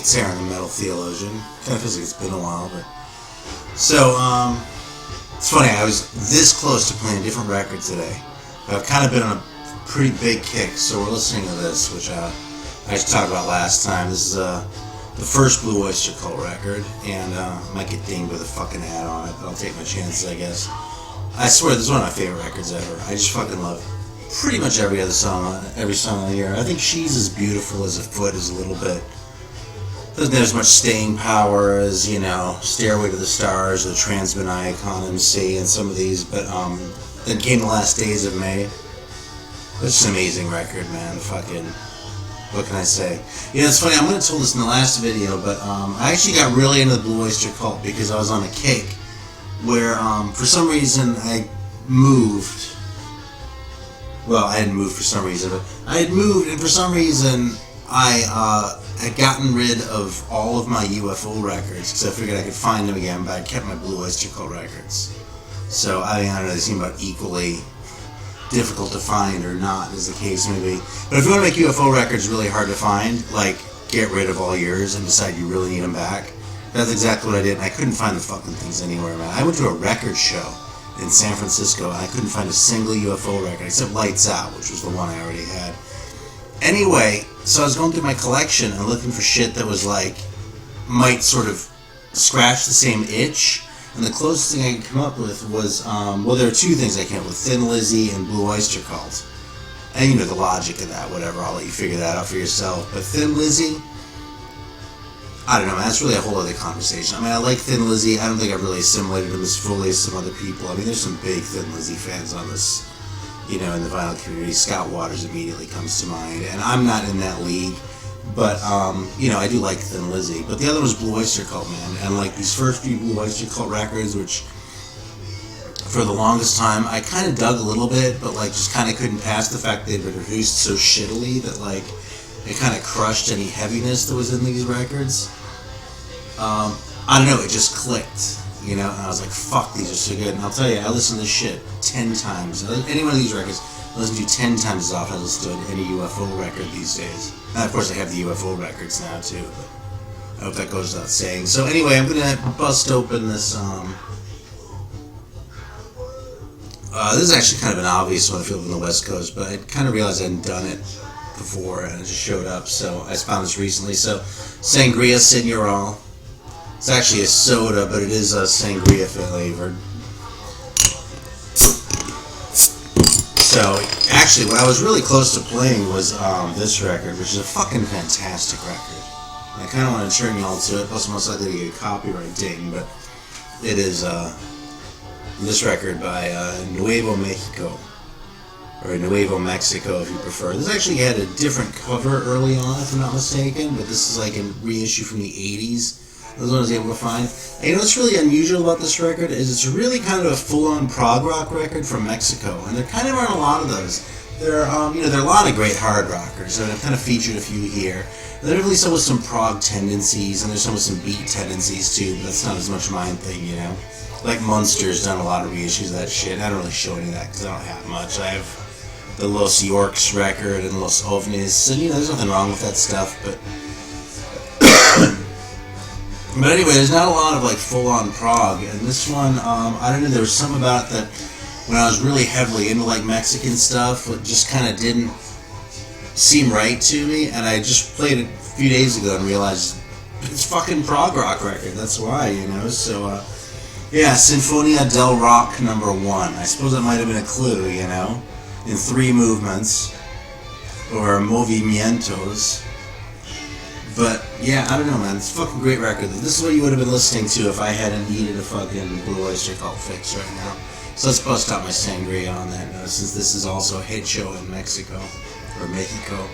It's Aaron, the Metal Theologian. Kind of feels like it's been a while, but... So, it's funny, I was this close to playing a different record today. But I've kind of been on a pretty big kick, so we're listening to this, which I just talked about last time. This is the first Blue Oyster Cult record, and I might get dinged with a fucking ad on it, but I'll take my chances, I guess. I swear, this is one of my favorite records ever. I just fucking love pretty much every song on here. I think She's as Beautiful as a Foot is a little bit... doesn't have as much staying power as, you know, Stairway to the Stars, or the Transmit Icon MC, and some of these, but then came The Last Days of May. It's just an amazing record, man. Fucking, what can I say? You know, it's funny, I'm going to tell this in the last video, but I actually got really into the Blue Oyster Cult because I was on a kick where, for some reason, I moved. Well, I hadn't moved for some reason, but I had moved, and for some reason, I had gotten rid of all of my UFO records because I figured I could find them again, but I kept my Blue Oyster Cult records. So, I don't know, they seem about equally difficult to find or not, as the case may be. But if you want to make UFO records really hard to find, like, get rid of all yours and decide you really need them back, that's exactly what I did, and I couldn't find the fucking things anywhere, man. I went to a record show in San Francisco, and I couldn't find a single UFO record, except Lights Out, which was the one I already had. Anyway, so I was going through my collection and looking for shit that was like, might sort of scratch the same itch, and the closest thing I could come up with was, well, there are two things I came up with, Thin Lizzy and Blue Oyster Cult. And you know the logic of that, whatever, I'll let you figure that out for yourself. But Thin Lizzy, I don't know, man, that's really a whole other conversation. I mean, I like Thin Lizzy. I don't think I've really assimilated them as fully as some other people. I mean, there's some big Thin Lizzy fans on this, you know, in the vinyl community. Scott Waters immediately comes to mind, and I'm not in that league, but, you know, I do like Thin Lizzy. But the other was Blue Oyster Cult, man, and like these first few Blue Oyster Cult records, which for the longest time I kind of dug a little bit, but like just kind of couldn't pass the fact they'd been produced so shittily that like it kind of crushed any heaviness that was in these records. I don't know, it just clicked. You know, and I was like, fuck, these are so good. And I'll tell you, I listen to this shit 10 times. Any one of these records, I listen to 10 times as often as I listen to any UFO record these days. And of course, I have the UFO records now, too. But I hope that goes without saying. So anyway, I'm going to bust open this. This is actually kind of an obvious one if you live on the West Coast, but I kind of realized I hadn't done it before, and it just showed up. So I found this recently. So, Sangria Señoral. It's actually a soda, but it is sangria flavored. So, actually, what I was really close to playing was this record, which is a fucking fantastic record. And I kind of want to turn you all to it, plus I'm most likely to get a copyright ding, but it is this record by Nuevo Mexico, or Nuevo Mexico if you prefer. This actually had a different cover early on, if I'm not mistaken, but this is like a reissue from the 80s. That's what I was able to find. And you know what's really unusual about this record is it's really kind of a full-on prog rock record from Mexico, and there kind of aren't a lot of those. There are, you know, there are a lot of great hard rockers, and I've kind of featured a few here. There's really some with some prog tendencies, and there's some with some beat tendencies too, but that's not as much my thing, you know. Like Munster's done a lot of reissues of that shit, and I don't really show any of that because I don't have much. I have the Los Yorks record and Los Ovnis, and you know, there's nothing wrong with that stuff, but... But anyway, there's not a lot of like full-on prog, and this one, I don't know, there was something about that when I was really heavily into like Mexican stuff, it just kind of didn't seem right to me, and I just played it a few days ago and realized it's fucking prog rock record, that's why, you know, so, yeah, Sinfonia del Rock #1, I suppose that might have been a clue, you know, in 3 movements, or movimientos. But, yeah, I don't know, man. It's a fucking great record. This is what you would have been listening to if I hadn't needed a fucking Blue Oyster Cult fix right now. So let's bust out my sangria on that note, since this is also a hit show in Mexico. Or Mexico.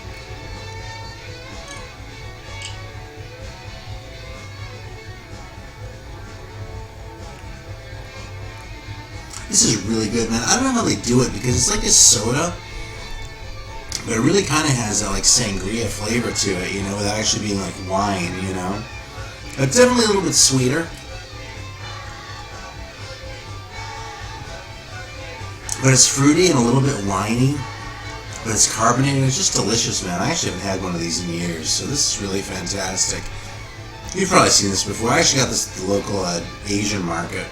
This is really good, man. I don't know how they do it, because it's like a soda, but it really kind of has that like sangria flavor to it, you know, without actually being like wine, you know. It's definitely a little bit sweeter. But it's fruity and a little bit winey. But it's carbonated. It's just delicious, man. I actually haven't had one of these in years, so this is really fantastic. You've probably seen this before. I actually got this at the local Asian market.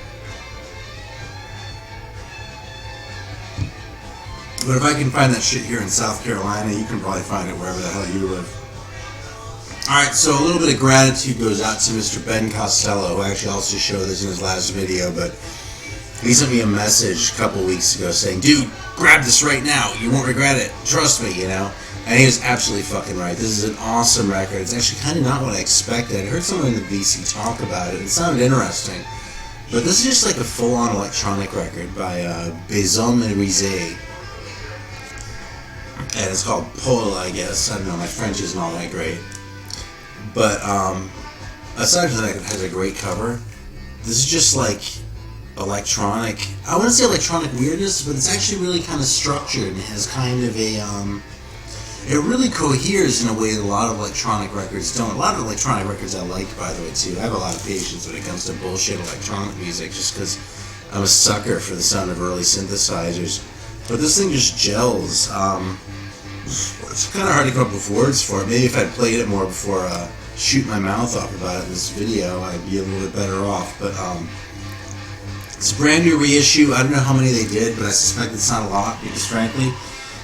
But if I can find that shit here in South Carolina, you can probably find it wherever the hell you live. Alright, so a little bit of gratitude goes out to Mr. Ben Costello, who actually also showed this in his last video, but he sent me a message a couple weeks ago saying, dude, grab this right now. You won't regret it. Trust me, you know? And he was absolutely fucking right. This is an awesome record. It's actually kind of not what I expected. I heard someone in the VC talk about it. It sounded interesting. But this is just like a full-on electronic record by Bezom and Rizé. And it's called Pol, I guess. I don't know, my French isn't all that great. But aside from that, it has a great cover. This is just like electronic. I wouldn't say electronic weirdness, but it's actually really kind of structured and has kind of a it really coheres in a way that a lot of electronic records don't. A lot of electronic records I like, by the way, too. I have a lot of patience when it comes to bullshit electronic music, just because I'm a sucker for the sound of early synthesizers. But this thing just gels. It's kind of hard to come up with words for it. Maybe if I'd played it more before shooting my mouth off about it in this video, I'd be a little bit better off. But it's a brand new reissue. I don't know how many they did, but I suspect it's not a lot, because frankly,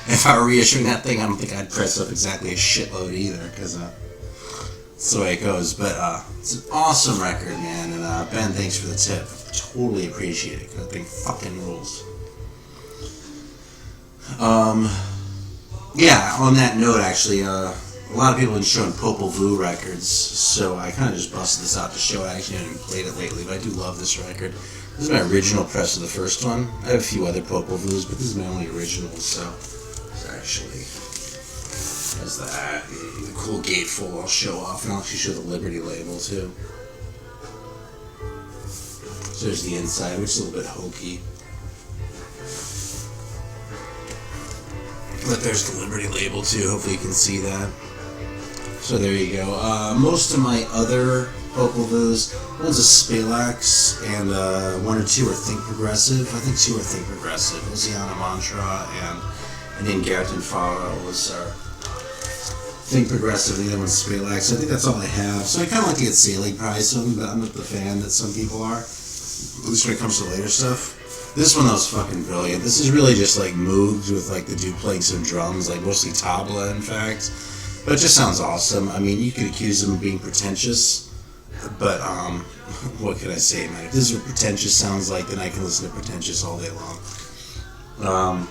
if I were reissuing that thing, I don't think I'd press up exactly a shitload either, because that's the way it goes. But it's an awesome record, man. And Ben, thanks for the tip. Totally appreciate it. That thing fucking rules. Yeah, on that note, actually, a lot of people have been showing Popol Records, so I kind of just busted this out to show it. I actually haven't played it lately, but I do love this record. This is my original press of the first one. I have a few other Popol Vuhs, but this is my only original, so it's actually has that, and the cool gatefold I'll show off, and I'll actually show the Liberty label, too. So there's the inside, which is a little bit hokey. But there's the Liberty label too, hopefully you can see that. So there you go. Most of my other Popol Vuhs, one's a Spalax, and one or two are Think Progressive. I think two are Think Progressive. Oceana Mantra and then Garrett Farro was Think Progressive, the other one's Spalax. I think that's all I have. So I kind of like to get Saley price on them, but I'm not the fan that some people are. At least when it comes to later stuff. This one, though, is fucking brilliant. This is really just, like, Moogs with, like, the dude playing some drums, like, mostly tabla, in fact. But it just sounds awesome. I mean, you could accuse them of being pretentious, but, what could I say, man? If this is what pretentious sounds like, then I can listen to pretentious all day long.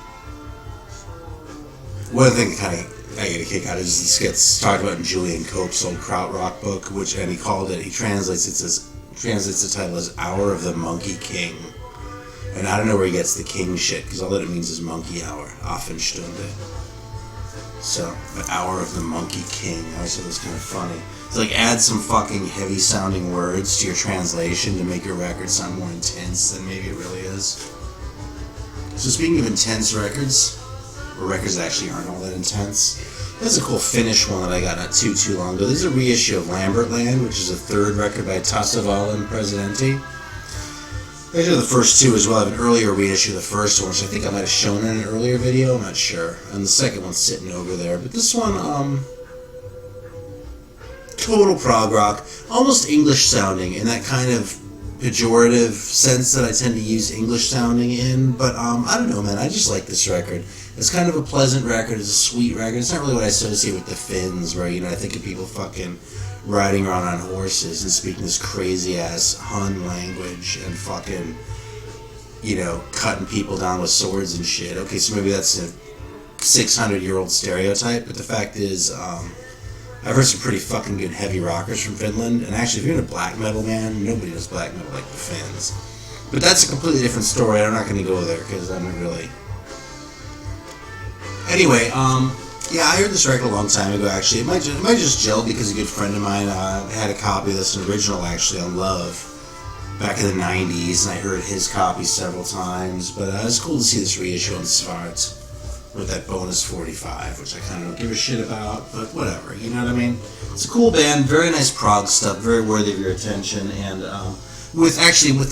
One thing that kind of I get a kick out of is this gets talked about in Julian Cope's old Krautrock book, and he called it, he translates the title as Hour of the Monkey King. And I don't know where he gets the king shit, because all that it means is monkey hour, Affenstunde. So, the Hour of the Monkey King. I always thought it was kind of funny. It's like, add some fucking heavy-sounding words to your translation to make your record sound more intense than maybe it really is. So speaking of intense records, or records that actually aren't all that intense, there's a cool Finnish one that I got not too long ago. This is a reissue of Lambertland, which is a third record by Tasavallan Presidente. Actually, the first two as well. I have an earlier reissue of the first one, which I think I might have shown in an earlier video. I'm not sure. And the second one's sitting over there. But this one, total prog rock, almost English sounding in that kind of pejorative sense that I tend to use English sounding in. But I don't know, man. I just like this record. It's kind of a pleasant record. It's a sweet record. It's not really what I associate with the Finns, where, you know, I think of people fucking riding around on horses and speaking this crazy-ass Hun language and fucking, you know, cutting people down with swords and shit. Okay, so maybe that's a 600-year-old stereotype, but the fact is, I've heard some pretty fucking good heavy rockers from Finland, and actually, if you're into black metal, man, nobody does black metal like the Finns. But that's a completely different story. I'm not going to go there, because I'm not really... Anyway, yeah, I heard this record a long time ago, actually. It might just gel because a good friend of mine had a copy of this, an original, actually, on Love, back in the 90s, and I heard his copy several times. But it's cool to see this reissue on Svart with that bonus 45, which I kind of don't give a shit about, but whatever, you know what I mean? It's a cool band, very nice prog stuff, very worthy of your attention, and with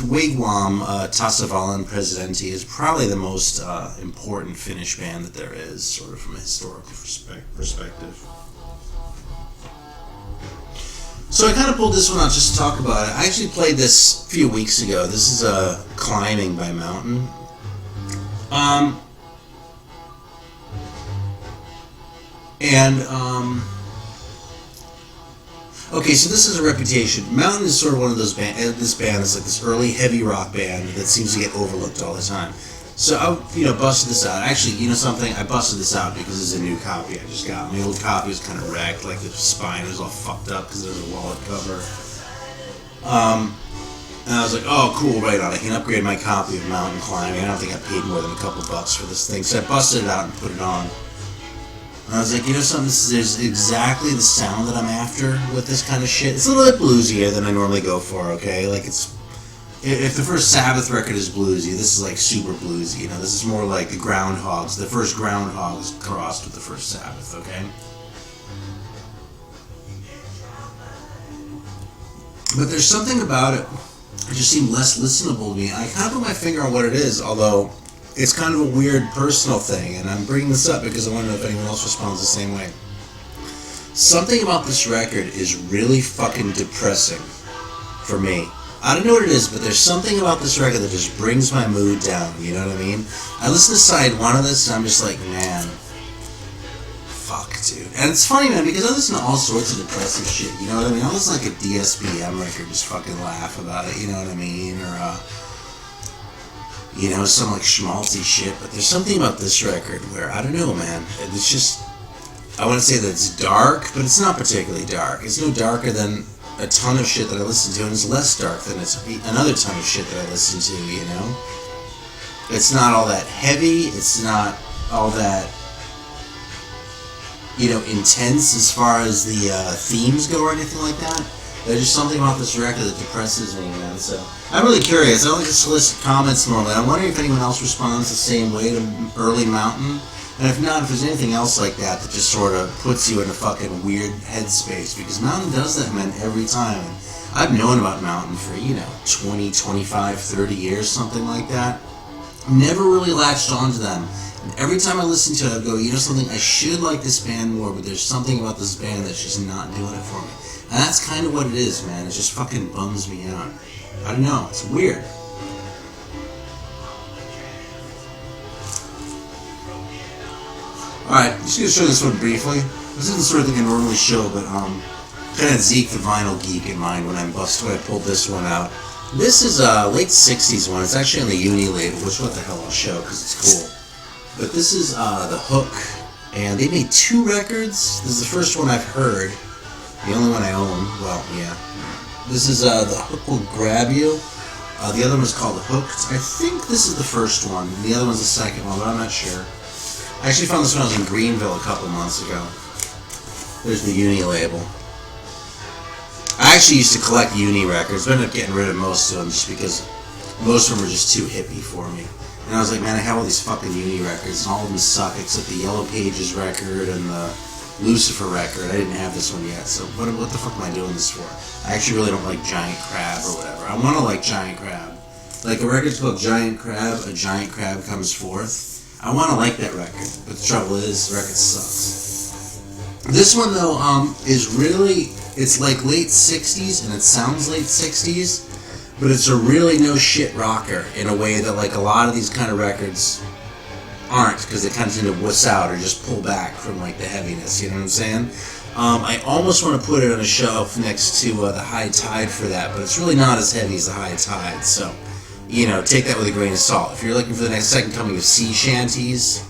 Wigwam, Tasavallan Presidente is probably the most important Finnish band that there is, sort of from a historical perspective. So I kind of pulled this one out just to talk about it. I actually played this a few weeks ago. This is Climbing by Mountain. Okay, so this is a reputation. Mountain is sort of one of those this band is like this early heavy rock band that seems to get overlooked all the time. So I, busted this out. Actually, you know something? I busted this out because it's a new copy I just got. My old copy was kind of wrecked, like the spine was all fucked up because there's a wallet cover. And I was like, oh, cool, right on. I can upgrade my copy of Mountain Climbing. I don't think I paid more than a couple bucks for this thing. So I busted it out and put it on. And I was like, you know something? There's exactly the sound that I'm after with this kind of shit. It's a little bit bluesier than I normally go for, okay? Like, if the first Sabbath record is bluesy, this is like super bluesy. This is more like the Groundhogs. The first Groundhogs crossed with the first Sabbath, okay? But there's something about it. It just seemed less listenable to me. I can't put my finger on what it is, although it's kind of a weird personal thing, and I'm bringing this up because I want to know if anyone else responds the same way. Something about this record is really fucking depressing for me. I don't know what it is, but there's something about this record that just brings my mood down, you know what I mean? I listen to side one of this, and I'm just like, man, fuck, dude. And it's funny, man, because I listen to all sorts of depressive shit, you know what I mean? I listen to like a DSBM record, just fucking laugh about it, you know what I mean? Or, some like schmaltzy shit, but there's something about this record where, I don't know, man, it's just, I want to say that it's dark, but it's not particularly dark. It's no darker than a ton of shit that I listen to, and it's less dark than another ton of shit that I listen to, It's not all that heavy, it's not all that, intense as far as the themes go or anything like that. There's just something about this record that depresses me, man, so I'm really curious. I like to solicit comments normally. I'm wondering if anyone else responds the same way to early Mountain. And if not, if there's anything else like that that just sort of puts you in a fucking weird headspace. Because Mountain does that, man, every time. And I've known about Mountain for, 20, 25, 30 years, something like that. Never really latched onto them. And every time I listen to it, I go, something, I should like this band more, but there's something about this band that's just not doing it for me. And that's kind of what it is, man. It just fucking bums me out. I don't know. It's weird. Alright, I'm just going to show this one briefly. This isn't the sort of thing I normally show, but kind of Zeke the vinyl geek in mind when I pulled this one out. This is a late 60s one. It's actually on the Uni label, which what the hell I'll show because it's cool. But this is The Hook, and they made 2 records. This is the first one I've heard. The only one I own. Well, yeah. This is The Hook Will Grab You. The other one is called Hooked. I think this is the first one. The other one's the second one, but I'm not sure. I actually found this when I was in Greenville a couple months ago. There's the Uni label. I actually used to collect Uni records, but I ended up getting rid of most of them just because most of them were just too hippie for me. And I was like, man, I have all these fucking Uni records, and all of them suck except the Yellow Pages record and the Lucifer record. I didn't have this one yet, so what the fuck am I doing this for? I actually really don't like Giant Crab or whatever. I want to like Giant Crab. Like a record's called Giant Crab, A Giant Crab Comes Forth. I want to like that record, but the trouble is, the record sucks. This one, though, is really, it's like late 60s, and it sounds late 60s, but it's a really no-shit rocker in a way that, like, a lot of these kind of records aren't, because they kind of tend to wuss out or just pull back from, like, the heaviness, you know what I'm saying? I almost want to put it on a shelf next to The High Tide for that, but it's really not as heavy as The High Tide, so take that with a grain of salt. If you're looking for the next second coming of sea shanties,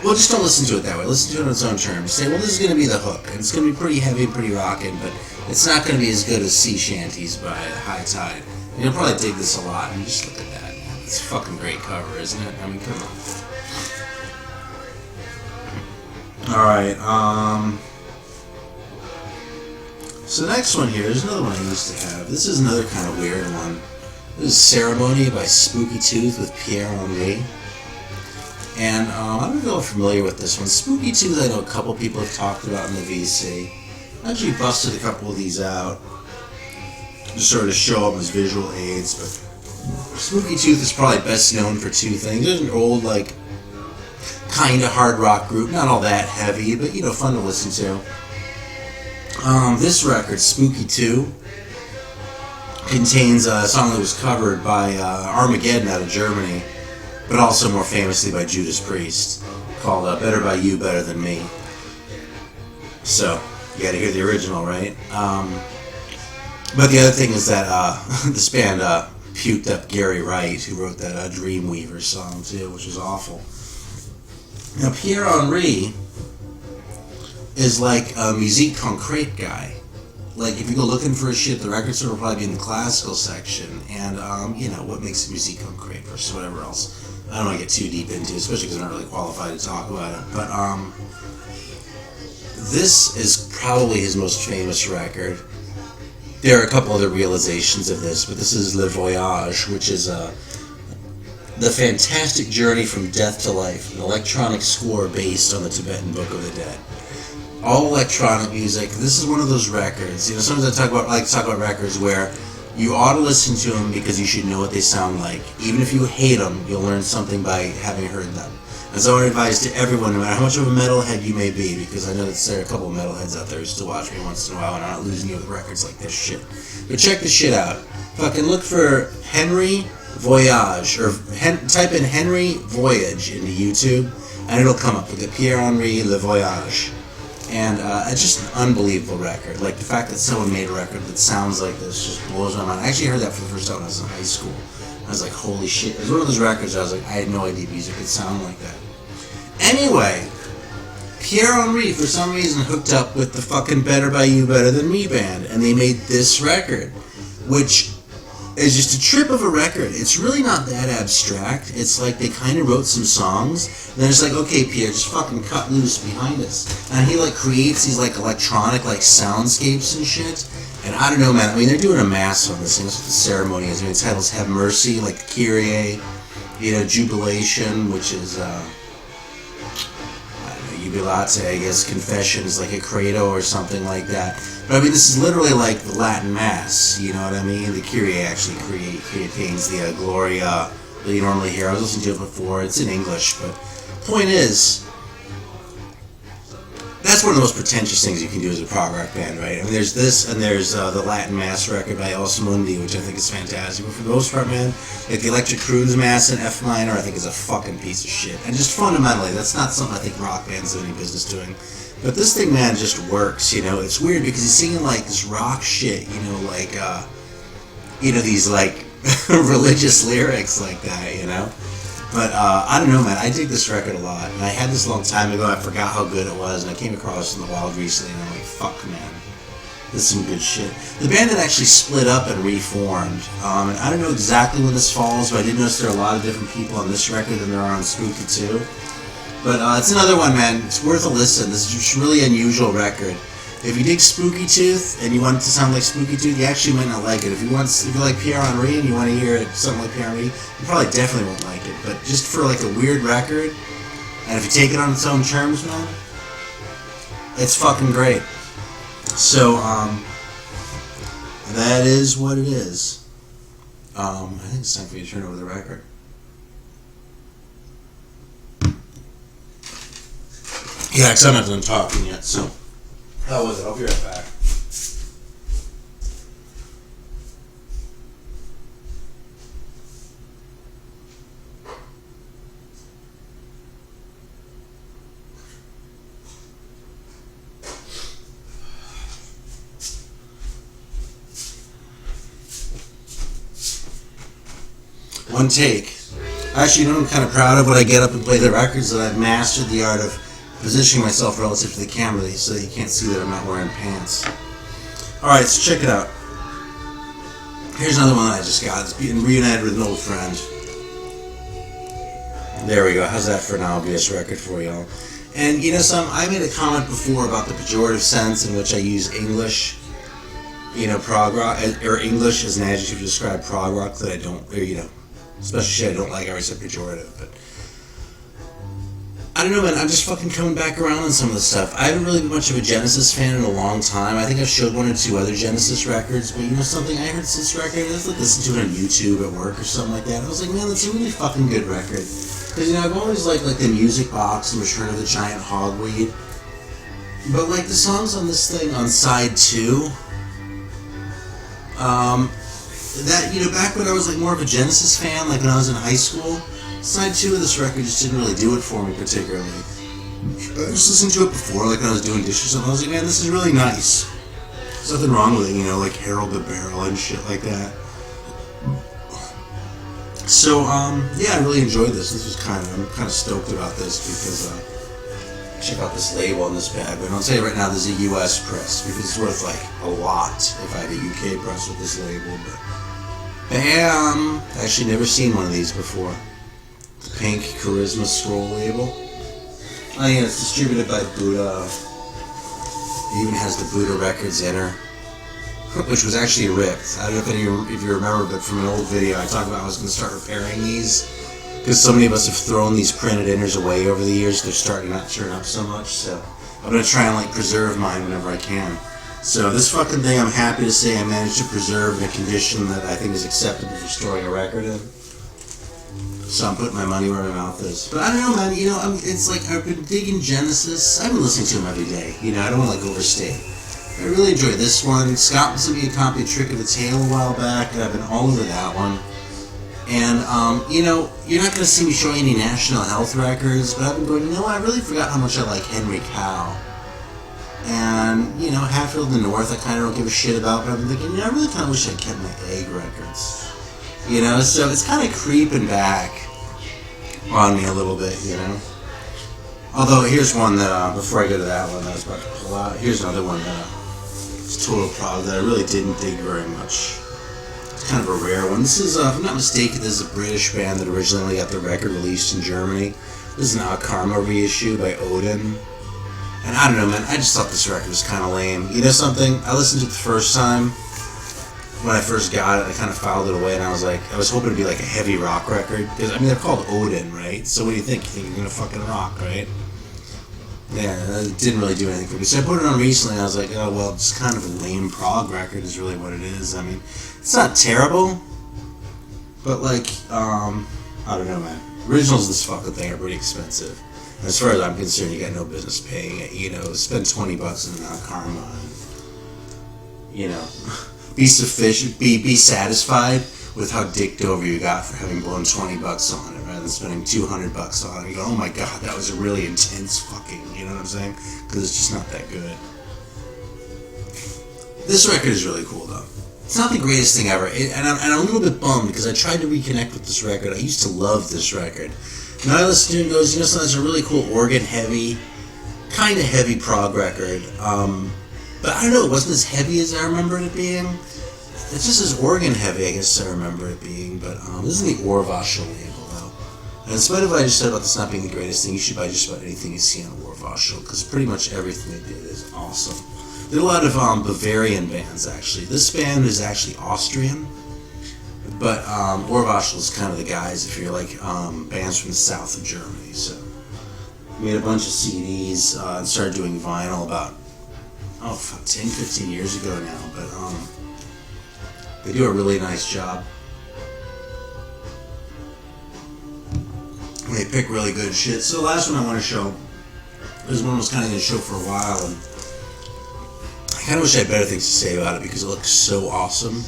well, just don't listen to it that way. Listen to it on its own terms. Say, well, this is going to be The Hook, and it's going to be pretty heavy and pretty rocking, but it's not going to be as good as Sea Shanties by High Tide. And you'll probably dig this a lot. I mean, just look at that. It's a fucking great cover, isn't it? I mean, come on. Alright, so the next one here, there's another one I used to have. This is another kind of weird one. This is Ceremony by Spooky Tooth with Pierre Henry. And I don't know if you're familiar with this one. Spooky Tooth, I know a couple people have talked about in the VC. I actually busted a couple of these out, just sort of show them as visual aids. But Spooky Tooth is probably best known for 2 things. There's an old, like, kind of hard rock group, not all that heavy, but fun to listen to. This record, Spooky 2, contains a song that was covered by Armageddon out of Germany, but also more famously by Judas Priest, called Better By You, Better Than Me. So, you gotta hear the original, right? But the other thing is that this band puked up Gary Wright, who wrote that Dreamweaver song too, which was awful. Now, Pierre Henry is like a musique concrète guy. Like, if you go looking for his shit, the record store will probably be in the classical section, and, what makes musique concrète versus whatever else. I don't want to get too deep into it, especially because I'm not really qualified to talk about it, but, this is probably his most famous record. There are a couple other realizations of this, but this is Le Voyage, which is the fantastic journey from death to life, an electronic score based on the Tibetan Book of the Dead. All electronic music. This is one of those records. Sometimes I like to talk about records where you ought to listen to them because you should know what they sound like. Even if you hate them, you'll learn something by having heard them. And so I would advise to everyone, no matter how much of a metalhead you may be, because I know that there are a couple of metalheads out there who still watch me once in a while, and I'm not losing you with records like this shit. But check this shit out. Fucking look for Henry Voyage, or type in Henry Voyage into YouTube, and it'll come up with the Pierre Henry Le Voyage. And it's just an unbelievable record. Like, the fact that someone made a record that sounds like this just blows my mind. I actually heard that for the first time when I was in high school. I was like, holy shit. It was one of those records I was like, I had no idea music could sound like that. Anyway, Pierre Henry, for some reason, hooked up with the fucking Better By You, Better Than Me band, and they made this record, which is just a trip of a record. It's really not that abstract. It's like they kind of wrote some songs, and then it's like, okay, Pierre, just fucking cut loose behind us. And he, like, creates these, like, electronic, like, soundscapes and shit. And I don't know, man. I mean, they're doing a mass on this thing. That's what the ceremony is. I mean, the titles Have Mercy, like Kyrie, Jubilation, which is, Jubilate, I guess, Confession is like a credo or something like that. But I mean, this is literally like the Latin Mass, you know what I mean? The Kyrie actually contains the Gloria that you normally hear. I was listening to it before. It's in English, but point is, that's one of the most pretentious things you can do as a prog rock band, right? I mean, there's this, and there's the Latin Mass record by Osmundi, which I think is fantastic. But for the most part, man, like the Electric Cruise Mass in F minor, I think is a fucking piece of shit. And just fundamentally, that's not something I think rock bands have any business doing. But this thing, man, just works, It's weird because he's singing like this rock shit, like, these like religious lyrics like that, But I don't know, man. I dig this record a lot, and I had this a long time ago. I forgot how good it was, and I came across it in the wild recently, and I'm like, fuck, man, this is some good shit. The band had actually split up and reformed, and I don't know exactly when this falls, but I did notice there are a lot of different people on this record than there are on Spooky 2. But it's another one, man. It's worth a listen. This is just a really unusual record. If you dig Spooky Tooth and you want it to sound like Spooky Tooth, you actually might not like it. If you like Pierre Henry and you want to hear something like Pierre Henry, you probably definitely won't like it. But just for like a weird record, and if you take it on its own terms, man, it's fucking great. So, that is what it is. I think it's time for you to turn over the record. Yeah, because I'm not done talking yet, so. How was it? I'll be right back. One take. Actually, I'm kind of proud of when I get up and play the records that I've mastered the art of positioning myself relative to the camera so that you can't see that I'm not wearing pants. Alright, so check it out. Here's another one that I just got. It's being reunited with an old friend. There we go. How's that for an obvious record for y'all? And I made a comment before about the pejorative sense in which I use English, prog rock, or English as an adjective to describe prog rock that I don't, especially shit I don't like. I always said pejorative, but I don't know, man. I'm just fucking coming back around on some of the stuff. I haven't really been much of a Genesis fan in a long time. I think I've showed one or two other Genesis records, but something? I heard this record, I was like listening to it on YouTube at work or something like that. I was like, man, that's a really fucking good record. Because, I've always liked, like, the Music Box and Return of the Giant Hogweed. But like the songs on this thing on side 2, that, you know, back when I was like more of a Genesis fan, like when I was in high school, side 2 of this record just didn't really do it for me particularly. I just listened to it before, like when I was doing dishes, and I was like, man, this is really nice. There's nothing wrong with it, you know, like Harold the Barrel and shit like that. So, yeah, I really enjoyed this. I'm kind of stoked about this because, check out this label on this bag. But I'll tell you right now, there's a US press because it's worth like a lot if I had a UK press with this label. But bam! Actually, never seen one of these before. The pink Charisma Scroll label. Oh yeah, it's distributed by Buddha. It even has the Buddha Records inner, which was actually ripped. I don't know if you remember, but from an old video I talked about I was going to start repairing these because so many of us have thrown these printed inners away over the years. They're starting to not turn up so much, so I'm going to try and like preserve mine whenever I can. So this fucking thing, I'm happy to say I managed to preserve in a condition that I think is acceptable for storing a record in. So I'm putting my money where my mouth is. But I don't know, man, you know, it's like I've been digging Genesis. I've been listening to them every day. You know, I don't want to like overstate. I really enjoyed this one. Scott sent me a copy of Trick of the Tail a while back, and I've been all over that one. And, you know, you're not going to see me showing any National Health records, but I've been going, you know, I really forgot how much I like Henry Cow. And, you know, Hatfield in the North I kind of don't give a shit about, but I've been thinking, you know, I really kind of wish I'd kept my Egg records. You know, so it's kind of creeping back on me a little bit, you know. Although, here's one that, before I go to that one that I was about to pull out, here's another one that is total prog that I really didn't dig very much. It's kind of a rare one. This is, if I'm not mistaken, this is a British band that originally got the record released in Germany. This is an Karma reissue by Odin. And I don't know, man, I just thought this record was kind of lame. You know something? I listened to it the first time. When I first got it, I kind of filed it away, and I was like, I was hoping to be like a heavy rock record. Because, I mean, they're called Odin, right? So what do you think? You think you're going to fucking rock, right? Yeah, it didn't really do anything for me. So I put it on recently, and I was like, oh, well, it's kind of a lame prog record is really what it is. I mean, it's not terrible, but like, I don't know, man. Originals of this fucking thing are pretty expensive. And as far as I'm concerned, you got no business paying it. You know, spend $20 on an Karma, and, you know, be satisfied with how dicked over you got for having blown $20 on it, rather than spending $200 on it. You go, oh my god, that was a really intense fucking, you know what I'm saying? Because it's just not that good. This record is really cool though. It's not the greatest thing ever, and I'm a little bit bummed because I tried to reconnect with this record. I used to love this record. Now I listen to it and goes, you know, so that's a really cool organ heavy, kind of heavy prog record. But I don't know, it wasn't as heavy as I remembered it being. It's just as organ heavy, I guess I remember it being. But this is the Orvashel label, though. And in spite of what I just said about this not being the greatest thing, you should buy just about anything you see on Orvashel, because pretty much everything they did is awesome. There are a lot of Bavarian bands, actually. This band is actually Austrian, but Orvashel is kind of the guys if you're like bands from the south of Germany. So made a bunch of CDs and started doing vinyl about 10, 15 years ago now, but they do a really nice job. They pick really good shit. So the last one I want to show, this one was kind of going to show for a while, and I kind of wish I had better things to say about it because it looks so awesome.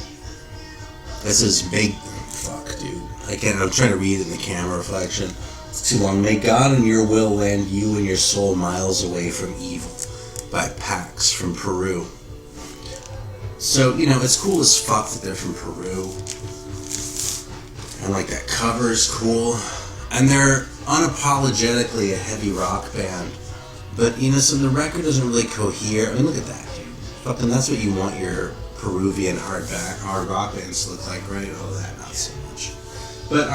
That says, fuck, dude. I'm trying to read it in the camera reflection. It's too long. May God and your will land you and your soul miles away from evil. By Pax from Peru. So, you know, it's cool as fuck that they're from Peru. And like that cover is cool. And they're unapologetically a heavy rock band. But, you know, so the record doesn't really cohere. I mean, look at that, dude. Fucking, that's what you want your Peruvian hard rock bands to look like, right? Oh, that, not so much. But,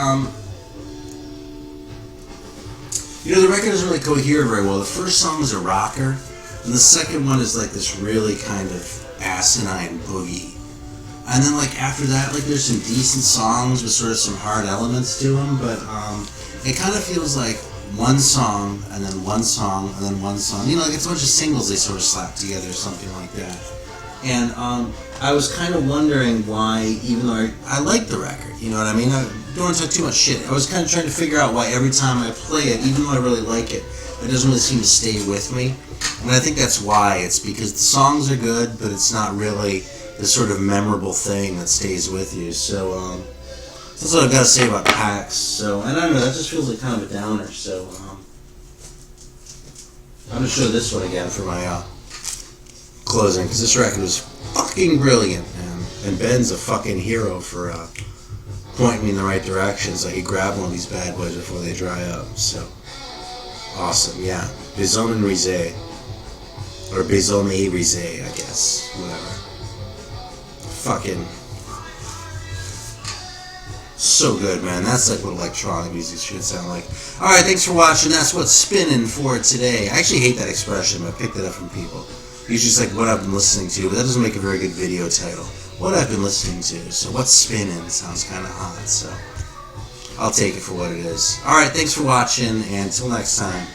you know, the record doesn't really cohere very well. The first song is a rocker. And the second one is like this really kind of asinine boogie. And then like after that, like there's some decent songs with sort of some hard elements to them, but it kind of feels like one song, and then one song, and then one song. You know, like it's a bunch of singles they sort of slap together or something like that. And I was kind of wondering why, even though I like the record, you know what I mean? I don't want to talk too much shit. I was kind of trying to figure out why every time I play it, even though I really like it, it doesn't really seem to stay with me. And I think that's why. It's because the songs are good, but it's not really the sort of memorable thing that stays with you. So, that's what I've got to say about Pax. So, and I don't know, that just feels like kind of a downer. So, I'm going to show this one again for my closing, because this record was fucking brilliant, man. And Ben's a fucking hero for pointing me in the right direction, so he grabbed one of these bad boys before they dry up. So, awesome, yeah. Besom and Rizé. Or Besom et Rizé, I guess. Whatever. Fucking so good, man. That's like what electronic music should sound like. Alright, thanks for watching. That's what's spinning for today. I actually hate that expression, but I picked it up from people. Usually it's like what I've been listening to, but that doesn't make a very good video title. What I've been listening to. So what's spinning sounds kind of hot, so I'll take it for what it is. Alright, thanks for watching, and until next time.